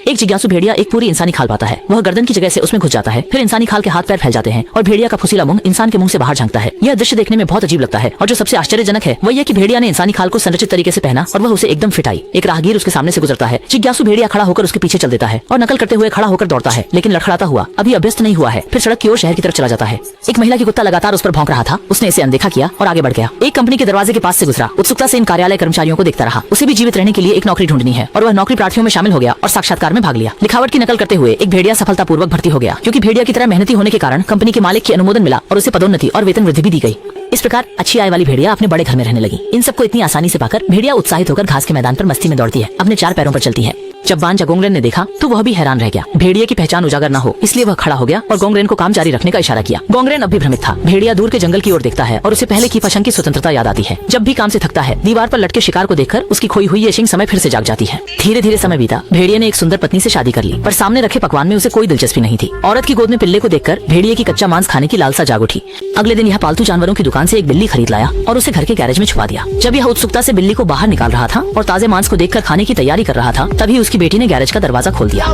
एक जिज्ञासु भेड़िया एक पूरी इंसानी खाल पाता है। वह गर्दन की जगह से उसमें घुस जाता है, फिर इंसानी खाल के हाथ पैर फैल जाते हैं और भेड़िया का फुसीला मुंह इंसान के मुंह से बाहर झांकता है। यह दृश्य देखने में बहुत अजीब लगता है और जो सबसे आश्चर्यजनक है वह यह कि भेड़िया ने इंसानी खाल को संरचित तरीके से पहना और वह उसे एकदम फिट आई। एक राहगीर उसके सामने से गुजरता है। जिज्ञासु भेड़िया खड़ा होकर उसके पीछे चल देता है और नकल करते हुए खड़ा होकर दौड़ता है, लेकिन लड़खड़ाता हुआ अभी अभ्यस्त नहीं हुआ है। फिर सड़क की ओर शहर की तरफ चला जाता है। एक महिला की कुत्ता लगातार उस पर भौंक रहा था। उसने इसे अनदेखा किया और आगे बढ़ गया। एक कंपनी के दरवाजे के पास से गुजरा, उत्सुकता से इन कार्यालय कर्मचारियों को देखता रहा। उसे भी जीवित रहने के लिए एक नौकरी ढूंढनी है और वह नौकरी प्रार्थियों में शामिल हो गया और साक्षात्कार में भाग लिया। लिखावट की नकल करते हुए एक भेड़िया सफलतापूर्वक भर्ती हो गया, क्योंकि भेड़िया की तरह मेहनती होने के कारण कंपनी के मालिक की अनुमोदन मिला और उसे पदोन्नति और वेतन वृद्धि भी दी गई। इस प्रकार अच्छी आय वाली भेड़िया अपने बड़े घर में रहने लगी। इन सबको इतनी आसानी से पाकर भेड़िया उत्साहित होकर घास के मैदान पर मस्ती में दौड़ती है, अपने 4 पैरों पर चलती है। जब बानजा गोंगरेन ने देखा तो वह भी हैरान रह गया। भेड़िया की पहचान उजागर न हो इसलिए वह खड़ा हो गया और गोंगरेन को काम जारी रखने का इशारा किया। गोंगरेन अब भी भ्रमित था। भेड़िया दूर के जंगल की ओर देखता है और उसे पहले की पशंग की स्वतंत्रता याद आती है। जब भी काम से थकता है, दीवार पर लटके शिकार को देखकर उसकी खोई हुई ये शिंग समय फिर से जाग जाती है। धीरे धीरे समय बीता। भेड़िया ने एक सुंदर पत्नी से शादी कर ली, पर सामने रखे पकवान में उसे कोई दिलचस्पी नहीं थी। औरत की गोद में पिल्ले को देखकर भेड़िया की कच्चा मांस खाने की लालसा जाग उठी। अगले दिन यह पालतू जानवरों की दुकान से एक बिल्ली खरीद लाया और उसे घर के गैरेज में छुपा दिया। जब यह उत्सुकता से बिल्ली को बाहर निकाल रहा था और ताजे मांस को देखकर खाने की तैयारी कर रहा था, तभी उसकी बेटी ने गैरेज का दरवाजा खोल दिया।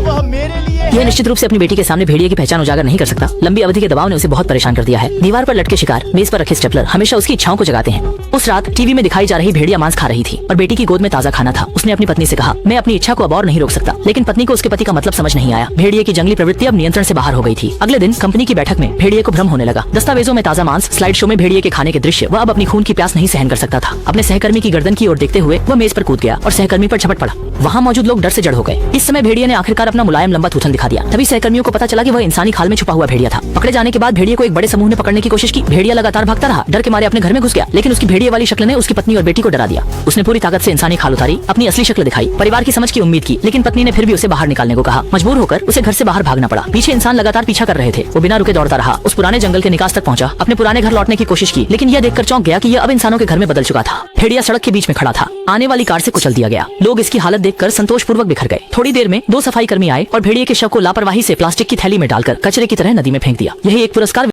यह निश्चित रूप से अपनी बेटी के सामने भेड़िया की पहचान उजागर नहीं कर सकता। लंबी अवधि के दबाव ने उसे बहुत परेशान कर दिया है। दीवार पर लटके शिकार, मेज पर रखे स्टेपलर हमेशा उसकी इच्छाओं को जगाते हैं। उस रात टीवी में दिखाई जा रही भेड़िया मांस खा रही थी और बेटी की गोद में ताजा खाना था। उसने अपनी पत्नी से कहा, मैं अपनी इच्छा को अब और नहीं रोक सकता, लेकिन पत्नी को उसके पति का मतलब समझ नहीं आया। भेड़िया की जंगली प्रवृत्ति अब नियंत्रण से बाहर हो गई थी। अगले दिन कंपनी की बैठक में भेड़िया को भ्रम होने लगा। दस्तावेजों में ताजा मांस, स्लाइड शो में भेड़िया के खाने के दृश्य। वह अब अपनी खून की प्यास नहीं सहन कर सकता था। अपने सहकर्मी की गर्दन की ओर देखते हुए वह मेज पर कूद गया और सहकर्मी पर झपट पड़ा। वहाँ मौजूद लोग डर से जड़ हो गए। इस समय भेड़िया ने आखिरकार अपना मुलायम लंबा थूथन दिखा दिया। तभी सहकर्मियों को पता चला कि वह इंसानी खाल में छुपा हुआ भेड़िया था। पकड़े जाने के बाद भेड़िया को एक बड़े समूह ने पकड़ने की कोशिश की। भेड़िया लगातार भागता रहा, डर के मारे अपने घर में घुस गया, लेकिन उसकी भेड़िया वाली शक्ल ने उसकी पत्नी और बेटी को डरा दिया। उसने पूरी ताकत से इंसानी खाल उतारी, अपनी असली शक्ल दिखाई, परिवार की समझ की उम्मीद की, लेकिन पत्नी ने फिर भी उसे बाहर निकालने को कहा। मजबूर होकर उसे घर से बाहर भागना पड़ा। पीछे इंसान लगातार पीछा कर रहे थे। वो बिना रुके दौड़ता रहा, उस पुराने जंगल के निकास तक पहुंचा। अपने पुराने घर लौटने की कोशिश की, लेकिन यह देखकर चौंक गया कि यह अब इंसानों के घर में बदल चुका था। भेड़िया सड़क के बीच में खड़ा था। आने वाली कार से कुचल दिया गया। लोग इसकी हालत देखकर संतोषपूर्वक बिखर गए। थोड़ी देर में 2 सफाई कर्मी आए और भेड़िए के शव को लापरवाही से प्लास्टिक की थैली में डालकर कचरे की तरह नदी में फेंक दिया। यही एक पुरस्कार